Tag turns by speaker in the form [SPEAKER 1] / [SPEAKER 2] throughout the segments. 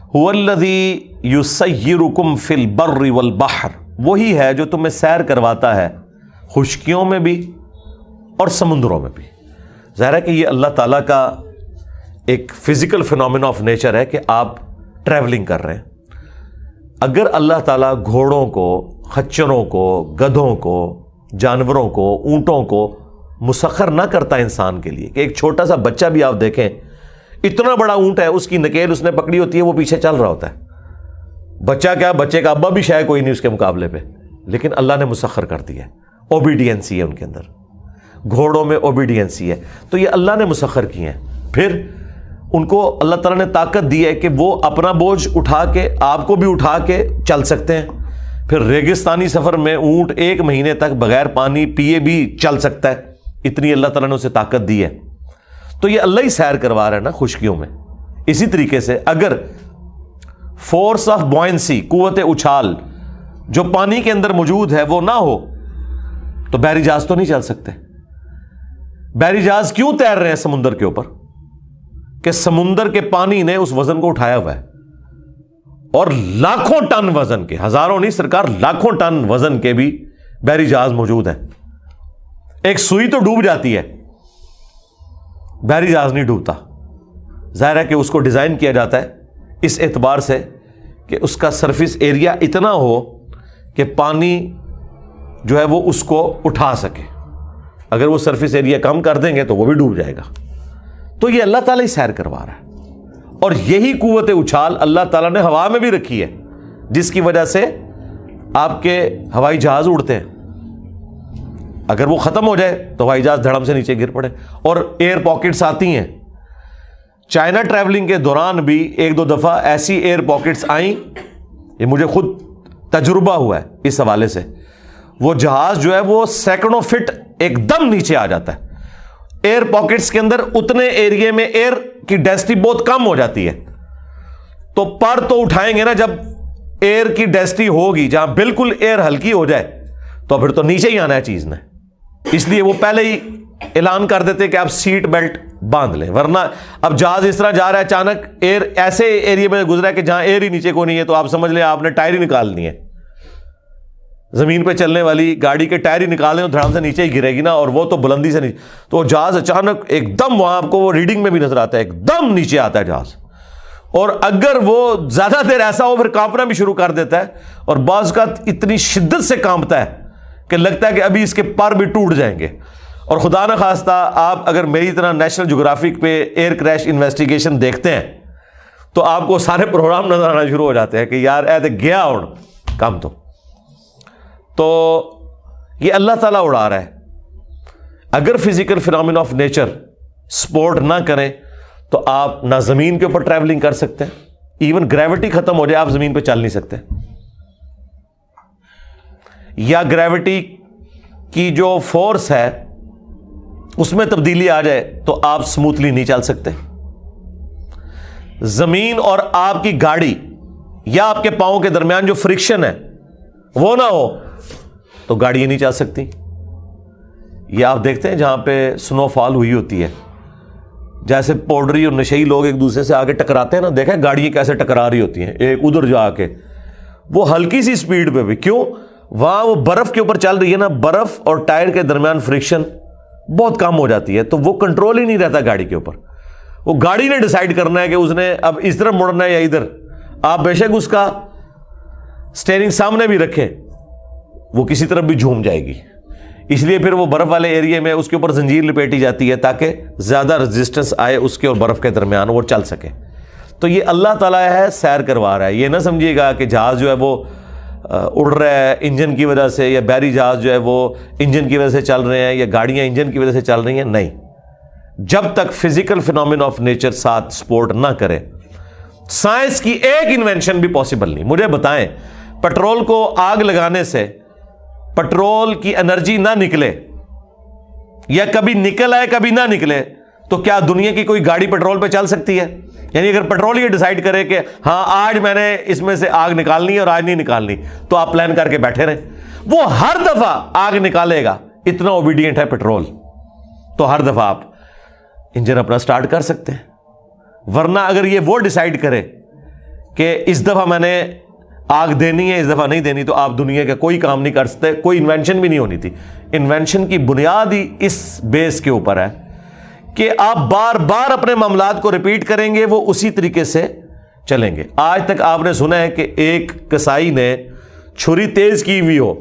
[SPEAKER 1] هو الذی یسیرکم فی البر والبحر، وہی ہے جو تمہیں سیر کرواتا ہے خشکیوں میں بھی اور سمندروں میں بھی۔ ظاہر ہے کہ یہ اللہ تعالیٰ کا ایک فزیکل فینومینا آف نیچر ہے کہ آپ ٹریولنگ کر رہے ہیں۔ اگر اللہ تعالیٰ گھوڑوں کو، خچروں کو، گدھوں کو، جانوروں کو، اونٹوں کو مسخر نہ کرتا انسان کے لیے، کہ ایک چھوٹا سا بچہ بھی آپ دیکھیں، اتنا بڑا اونٹ ہے، اس کی نکیل اس نے پکڑی ہوتی ہے، وہ پیچھے چل رہا ہوتا ہے۔ بچہ کیا، بچے کا ابا بھی شاید کوئی نہیں اس کے مقابلے پہ، لیکن اللہ نے مسخر کر دیا ہے۔ اوبیڈینسی ہے ان کے اندر، گھوڑوں میں اوبیڈینسی ہے، تو یہ اللہ نے مسخر کیے ہیں۔ پھر ان کو اللہ تعالیٰ نے طاقت دی ہے کہ وہ اپنا بوجھ اٹھا کے آپ کو بھی اٹھا کے چل سکتے ہیں۔ پھر ریگستانی سفر میں اونٹ 1 مہینے تک بغیر پانی پیے بھی چل سکتا ہے، اتنی اللہ تعالیٰ نے اسے طاقت دی ہے۔ تو یہ اللہ ہی سیر کروا رہا ہے نا خشکیوں میں۔ اسی طریقے سے اگر فورس آف بوئنسی، قوت اچھال جو پانی کے اندر موجود ہے وہ نہ ہو تو بحری جہاز تو نہیں چل سکتے۔ بحری جہاز کیوں تیر رہے ہیں سمندر کے اوپر؟ کہ سمندر کے پانی نے اس وزن کو اٹھایا ہوا ہے، اور لاکھوں ٹن وزن کے، ہزاروں نہیں سرکار، لاکھوں ٹن وزن کے بھی بحری جہاز موجود ہیں۔ ایک سوئی تو ڈوب جاتی ہے، بحری جہاز نہیں ڈوبتا۔ ظاہر ہے کہ اس کو ڈیزائن کیا جاتا ہے اس اعتبار سے کہ اس کا سرفیس ایریا اتنا ہو کہ پانی جو ہے وہ اس کو اٹھا سکے۔ اگر وہ سرفیس ایریا کم کر دیں گے تو وہ بھی ڈوب جائے گا۔ تو یہ اللہ تعالیٰ ہی سیر کروا رہا ہے، اور یہی قوت اچھال اللہ تعالیٰ نے ہوا میں بھی رکھی ہے، جس کی وجہ سے آپ کے ہوائی جہاز اڑتے ہیں۔ اگر وہ ختم ہو جائے تو ہوائی جہاز دھڑم سے نیچے گر پڑے۔ اور ایئر پاکٹس آتی ہیں، چائنا ٹریولنگ کے دوران بھی 1-2 دفعہ ایسی ایئر پاکٹس آئیں، یہ مجھے خود تجربہ ہوا ہے اس حوالے سے۔ وہ جہاز جو ہے وہ سینکڑوں فٹ ایک دم نیچے آ جاتا ہے۔ ایئر پاکٹس کے اندر اتنے ایریے میں ایئر کی ڈینسٹی بہت کم ہو جاتی ہے، تو پر تو اٹھائیں گے نا جب ایئر کی ڈینسٹی ہوگی، جہاں بالکل ایئر ہلکی ہو جائے تو پھر تو نیچے ہی آنا ہے چیز نے۔ اس لیے وہ پہلے ہی اعلان کر دیتے کہ آپ سیٹ بیلٹ باندھ لیں، ورنہ اب جہاز اس طرح جا رہا ہے، اچانک ایئر ایسے ایریے میں گزرا ہے کہ جہاں ایئر ہی نیچے کو نہیں ہے، تو آپ سمجھ لیں آپ نے ٹائر ہی نکالنی ہے۔ زمین پہ چلنے والی گاڑی کے ٹائر ہی نکالیں تو دھڑام سے نیچے ہی گرے گی نا، اور وہ تو بلندی سے نیچے، تو جہاز اچانک ایک دم، وہاں آپ کو وہ ریڈنگ میں بھی نظر آتا ہے، ایک دم نیچے آتا ہے جہاز۔ اور اگر وہ زیادہ دیر ایسا ہو پھر کانپنا بھی شروع کر دیتا ہے، اور بعض کا اتنی شدت سے کانپتا ہے کہ لگتا ہے کہ ابھی اس کے پر بھی ٹوٹ جائیں گے۔ اور خدا نہ خواستہ آپ اگر میری طرح نیشنل جغرافک پہ ایئر کریش انویسٹیگیشن دیکھتے ہیں تو آپ کو سارے پروگرام نظر آنا شروع ہو جاتے ہیں کہ یار اے گیا ہوں کام۔ تو یہ اللہ تعالیٰ اڑا رہا ہے۔ اگر physical phenomena of nature support نہ کریں تو آپ نہ زمین کے اوپر ٹریولنگ کر سکتے ہیں، ایون گریوٹی ختم ہو جائے آپ زمین پہ چل نہیں سکتے، یا گریوٹی کی جو فورس ہے اس میں تبدیلی آ جائے تو آپ سموتھلی نہیں چل سکتے۔ زمین اور آپ کی گاڑی یا آپ کے پاؤں کے درمیان جو فرکشن ہے وہ نہ ہو تو گاڑی نہیں چل سکتی۔ یہ آپ دیکھتے ہیں جہاں پہ سنو فال ہوئی ہوتی ہے، جیسے پوڈری اور نشئی لوگ ایک دوسرے سے آگے ٹکراتے ہیں نا، دیکھیں گاڑیاں کیسے ٹکرا رہی ہوتی ہیں ایک ادھر جا کے، وہ ہلکی سی سپیڈ پہ بھی، کیوں؟ وہاں وہ برف کے اوپر چل رہی ہے نا، برف اور ٹائر کے درمیان فرکشن بہت کم ہو جاتی ہے، تو وہ کنٹرول ہی نہیں رہتا گاڑی کے اوپر۔ وہ گاڑی نے ڈیسائیڈ کرنا ہے کہ اس نے اب اس طرف مڑنا ہے یا ادھر۔ آپ بے شک اس کا سٹیئرنگ سامنے بھی رکھیں، وہ کسی طرف بھی جھوم جائے گی۔ اس لیے پھر وہ برف والے ایریے میں اس کے اوپر زنجیر لپیٹی جاتی ہے تاکہ زیادہ ریزسٹنس آئے اس کے اور برف کے درمیان، وہ چل سکے۔ تو یہ اللہ تعالیٰ ہے سیر کروا رہا ہے۔ یہ نہ سمجھیے گا کہ جہاز جو ہے وہ اڑ رہا ہے انجن کی وجہ سے، یا بحری جہاز جو ہے وہ انجن کی وجہ سے چل رہے ہیں، یا گاڑیاں انجن کی وجہ سے چل رہی ہیں، نہیں۔ جب تک فزیکل فینومینا آف نیچر ساتھ سپورٹ نہ کرے، سائنس کی ایک انوینشن بھی پاسبل نہیں۔ مجھے بتائیں، پیٹرول کو آگ لگانے سے پیٹرول کی انرجی نہ نکلے، یا کبھی نکل آئے کبھی نہ نکلے، تو کیا دنیا کی کوئی گاڑی پیٹرول پہ چل سکتی ہے؟ یعنی اگر پیٹرول یہ ڈیسائیڈ کرے کہ ہاں آج میں نے اس میں سے آگ نکالنی ہے اور آج نہیں نکالنی، تو آپ پلان کر کے بیٹھے رہیں، وہ ہر دفعہ آگ نکالے گا، اتنا اوبیڈینٹ ہے پیٹرول، تو ہر دفعہ آپ انجن اپنا سٹارٹ کر سکتے ہیں۔ ورنہ اگر یہ وہ ڈیسائیڈ کرے کہ اس دفعہ میں نے آگ دینی ہے، اس دفعہ نہیں دینی، تو آپ دنیا کا کوئی کام نہیں کر سکتے، کوئی انوینشن بھی نہیں ہونی تھی۔ انوینشن کی بنیاد ہی اس بیس کے اوپر ہے کہ آپ بار بار اپنے معاملات کو ریپیٹ کریں گے، وہ اسی طریقے سے چلیں گے۔ آج تک آپ نے سنا ہے کہ ایک کسائی نے چھری تیز کی ہوئی ہو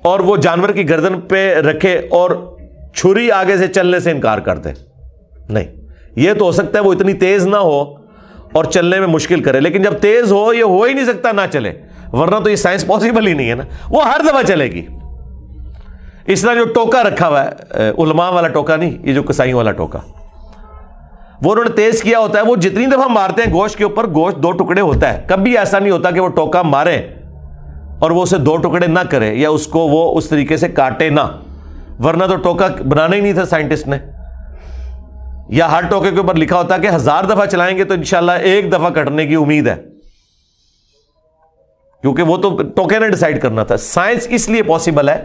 [SPEAKER 1] اور وہ جانور کی گردن پہ رکھے اور چھری آگے سے چلنے سے انکار کر دے؟ نہیں، یہ تو ہو سکتا ہے وہ اتنی تیز نہ ہو اور چلنے میں مشکل کرے، لیکن جب تیز ہو یہ ہو ہی نہیں سکتا نہ چلے، ورنہ تو یہ سائنس پاسبل ہی نہیں ہے نا، وہ ہر دفعہ چلے گی۔ اس طرح جو ٹوکا رکھا ہوا ہے، علماء والا ٹوکا نہیں، یہ جو کسائیوں والا ٹوکا، وہ انہوں نے تیز کیا ہوتا ہے، وہ جتنی دفعہ مارتے ہیں گوشت کے اوپر، گوشت دو ٹکڑے ہوتا ہے، کبھی ایسا نہیں ہوتا کہ وہ ٹوکا مارے اور وہ اسے دو ٹکڑے نہ کرے یا اس کو وہ اس طریقے سے کاٹے نہ، ورنہ تو ٹوکا بنانا ہی نہیں تھا سائنٹسٹ نے۔ یا ہر ٹوکے کے اوپر لکھا ہوتا ہے کہ 1000 دفعہ چلائیں گے تو انشاءاللہ ایک دفعہ کٹنے کی امید ہے، کیونکہ وہ تو ٹوکے نے ڈیسائیڈ کرنا تھا۔ سائنس اس لیے پاسبل ہے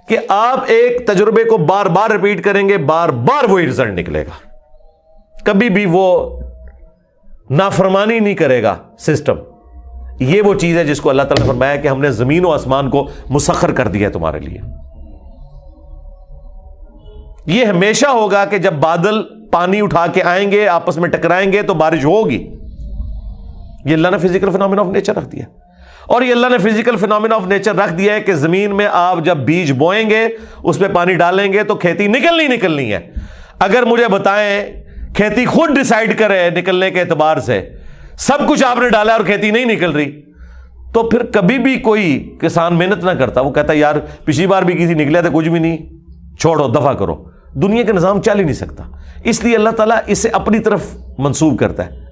[SPEAKER 1] کہ آپ ایک تجربے کو بار بار ریپیٹ کریں گے، بار بار وہی رزلٹ نکلے گا، کبھی بھی وہ نافرمانی نہیں کرے گا سسٹم۔ یہ وہ چیز ہے جس کو اللہ تعالیٰ نے فرمایا کہ ہم نے زمین و آسمان کو مسخر کر دیا ہے تمہارے لیے۔ یہ ہمیشہ ہوگا کہ جب بادل پانی اٹھا کے آئیں گے، آپس میں ٹکرائیں گے تو بارش ہوگی۔ یہ اللہ نے فزیکل فینومینا آف نیچر رکھ دیا، اور یہ اللہ نے فزیکل فینومینا آف نیچر رکھ دیا ہے کہ زمین میں آپ جب بیج بوئیں گے، اس پہ پانی ڈالیں گے تو کھیتی نکلنی ہے۔ اگر مجھے بتائیں کھیتی خود ڈیسائیڈ کرے نکلنے کے اعتبار سے، سب کچھ آپ نے ڈالا اور کھیتی نہیں نکل رہی، تو پھر کبھی بھی کوئی کسان محنت نہ کرتا، وہ کہتا یار پچھلی بار بھی کسی نکلے تھے، کچھ بھی نہیں، چھوڑو دفع کرو۔ دنیا کا نظام چل ہی نہیں سکتا، اس لیے اللہ تعالیٰ اسے اپنی طرف منسوب کرتا ہے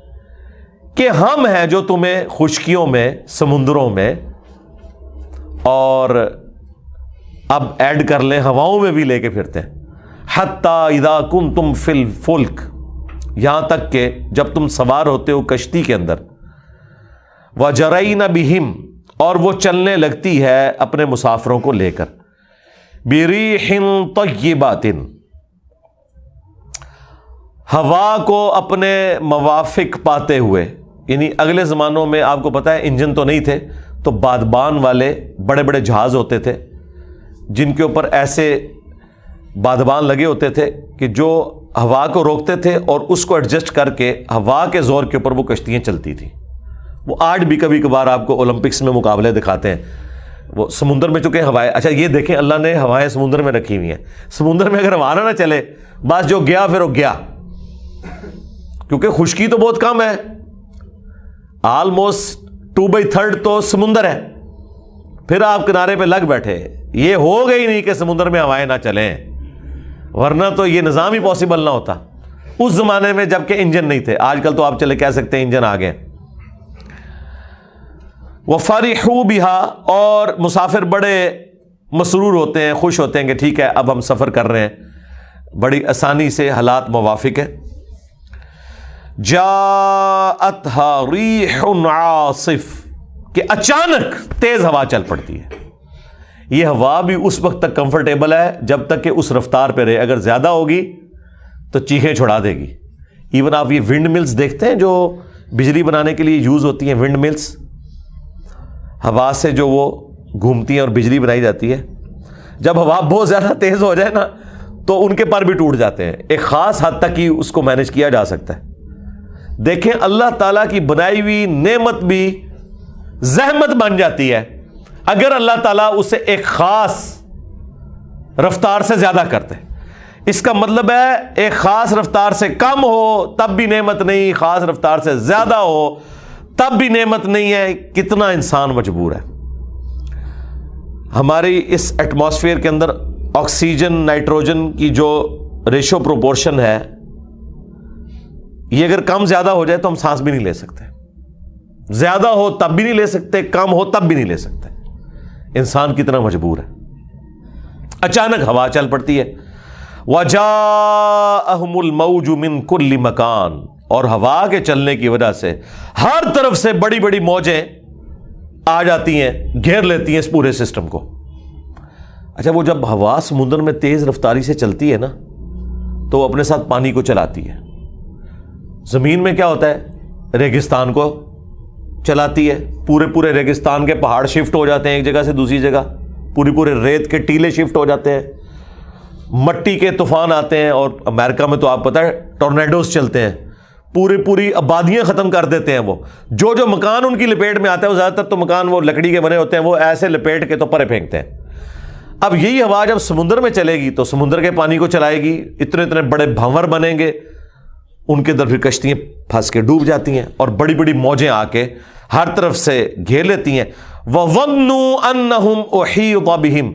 [SPEAKER 1] کہ ہم ہیں جو تمہیں خشکیوں میں، سمندروں میں، اور اب ایڈ کر لیں ہواؤں میں بھی لے کے پھرتے ہیں، حتی اذا کنتم فی الفلک، یہاں تک کہ جب تم سوار ہوتے ہو کشتی کے اندر، وجرین بہم، اور وہ چلنے لگتی ہے اپنے مسافروں کو لے کر، بریح طیبات، ہوا کو اپنے موافق پاتے ہوئے، یعنی اگلے زمانوں میں آپ کو پتہ ہے انجن تو نہیں تھے، تو بادبان والے بڑے بڑے جہاز ہوتے تھے جن کے اوپر ایسے بادبان لگے ہوتے تھے کہ جو ہوا کو روکتے تھے اور اس کو ایڈجسٹ کر کے ہوا کے زور کے اوپر وہ کشتیاں چلتی تھیں۔ وہ آج بھی کبھی کبھار آپ کو اولمپکس میں مقابلے دکھاتے ہیں، وہ سمندر میں چونکہ ہوائیں، اچھا یہ دیکھیں اللہ نے ہوائیں سمندر میں رکھی ہوئی ہیں، سمندر میں اگر ہوا نہ چلے بس جو گیا پھر وہ گیا، کیونکہ خشکی تو بہت کم ہے، آلموسٹ 2/3 تو سمندر ہے، پھر آپ کنارے پہ لگ بیٹھے، یہ ہو گئی نہیں کہ سمندر میں ہوائیں نہ چلیں، ورنہ تو یہ نظام ہی پاسبل نہ ہوتا اس زمانے میں جب کہ انجن نہیں تھے۔ آج کل تو آپ چلے کہہ سکتے ہیں انجن آ گئے۔ وَفَرِحُوا بِهَا، اور مسافر بڑے مسرور ہوتے ہیں، خوش ہوتے ہیں کہ ٹھیک ہے اب ہم سفر کر رہے ہیں، بڑی آسانی سے حالات موافق ہے۔ جَاءَتْهَا رِيحٌ عَاصِفٌ، کہ اچانک تیز ہوا چل پڑتی ہے۔ یہ ہوا بھی اس وقت تک کمفرٹیبل ہے جب تک کہ اس رفتار پہ رہے، اگر زیادہ ہوگی تو چیخیں چھڑا دے گی۔ ایون آپ یہ ونڈ ملز دیکھتے ہیں جو بجلی بنانے کے لیے یوز ہوتی ہیں، ونڈ ملز، ہوا سے جو وہ گھومتی ہیں اور بجلی بنائی جاتی ہے، جب ہوا بہت زیادہ تیز ہو جائے نا تو ان کے پر بھی ٹوٹ جاتے ہیں، ایک خاص حد تک ہی اس کو مینج کیا جا سکتا ہے۔ دیکھیں اللہ تعالیٰ کی بنائی ہوئی نعمت بھی زحمت بن جاتی ہے اگر اللہ تعالیٰ اسے ایک خاص رفتار سے زیادہ کرتے۔ اس کا مطلب ہے ایک خاص رفتار سے کم ہو تب بھی نعمت نہیں، خاص رفتار سے زیادہ ہو تب بھی نعمت نہیں ہے۔ کتنا انسان مجبور ہے۔ ہماری اس ایٹماسفیئر کے اندر آکسیجن نائٹروجن کی جو ریشو پروپورشن ہے، یہ اگر کم زیادہ ہو جائے تو ہم سانس بھی نہیں لے سکتے، زیادہ ہو تب بھی نہیں لے سکتے، کم ہو تب بھی نہیں لے سکتے۔ انسان کتنا مجبور ہے۔ اچانک ہوا چل پڑتی ہے، وَجَاءَهُمُ الْمَوْجُ مِنْ كُلِّ مَكَانٍ، اور ہوا کے چلنے کی وجہ سے ہر طرف سے بڑی بڑی موجیں آ جاتی ہیں، گھیر لیتی ہیں اس پورے سسٹم کو۔ اچھا وہ جب ہوا سمندر میں تیز رفتاری سے چلتی ہے نا تو وہ اپنے ساتھ پانی کو چلاتی ہے۔ زمین میں کیا ہوتا ہے، ریگستان کو چلاتی ہے، پورے پورے ریگستان کے پہاڑ شفٹ ہو جاتے ہیں ایک جگہ سے دوسری جگہ، پورے ریت کے ٹیلے شفٹ ہو جاتے ہیں، مٹی کے طوفان آتے ہیں، اور امریکہ میں تو آپ پتہ ہے ٹورنیڈوز چلتے ہیں، پوری آبادیاں ختم کر دیتے ہیں۔ وہ جو مکان ان کی لپیٹ میں آتا ہے، وہ زیادہ تر تو مکان وہ لکڑی کے بنے ہوتے ہیں، وہ ایسے لپیٹ کے تو پرے پھینکتے ہیں۔ اب یہی ہوا جب سمندر میں چلے گی تو سمندر کے پانی کو چلائے گی، اتنے بڑے بھنور بنیں گے، ان کے اندر پھر کشتیاں پھنس کے ڈوب جاتی ہیں، اور بڑی بڑی موجیں آ کے ہر طرف سے گھیر لیتی ہیں۔ وَظَنُّوا أَنَّهُمْ أُحِيطَ بِهِمْ،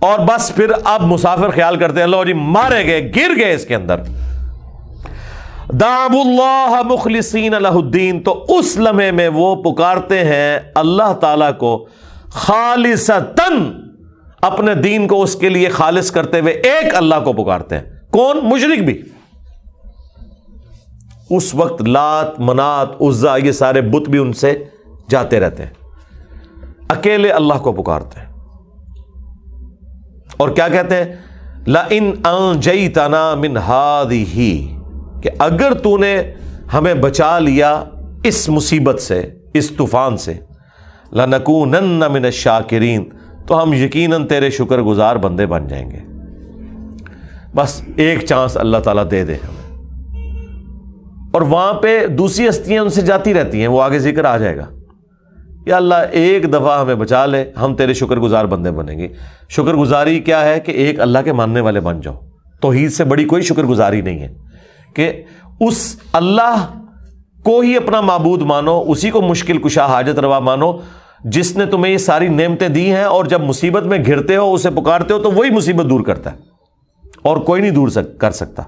[SPEAKER 1] اور بس پھر اب مسافر خیال کرتے ہیں لو جی مارے گئے، گر گئے اس کے اندر۔ دعوا اللہ مخلصین لہ الدین، تو اس لمحے میں وہ پکارتے ہیں اللہ تعالیٰ کو خالصتاً، اپنے دین کو اس کے لیے خالص کرتے ہوئے ایک اللہ کو پکارتے ہیں۔ کون؟ مشرک بھی اس وقت لات منات عزا یہ سارے بت بھی ان سے جاتے رہتے ہیں، اکیلے اللہ کو پکارتے ہیں، اور کیا کہتے ہیں؟ لئن انجیتنا من ہذہ، کہ اگر تو نے ہمیں بچا لیا اس مصیبت سے، اس طوفان سے، لنکونن من الشاکرین، تو ہم یقیناً تیرے شکر گزار بندے بن جائیں گے۔ بس ایک چانس اللہ تعالیٰ دے دے ہمیں۔ اور وہاں پہ دوسری ہستیاں ان سے جاتی رہتی ہیں، وہ آگے ذکر آ جائے گا، یا اللہ ایک دفعہ ہمیں بچا لے، ہم تیرے شکر گزار بندے بنیں گے۔ شکر گزاری کیا ہے؟ کہ ایک اللہ کے ماننے والے بن جاؤ۔ توحید سے بڑی کوئی شکر گزاری نہیں ہے کہ اس اللہ کو ہی اپنا معبود مانو، اسی کو مشکل کشا حاجت روا مانو، جس نے تمہیں یہ ساری نعمتیں دی ہیں، اور جب مصیبت میں گھرتے ہو اسے پکارتے ہو تو وہی مصیبت دور کرتا ہے، اور کوئی نہیں دور کر سکتا۔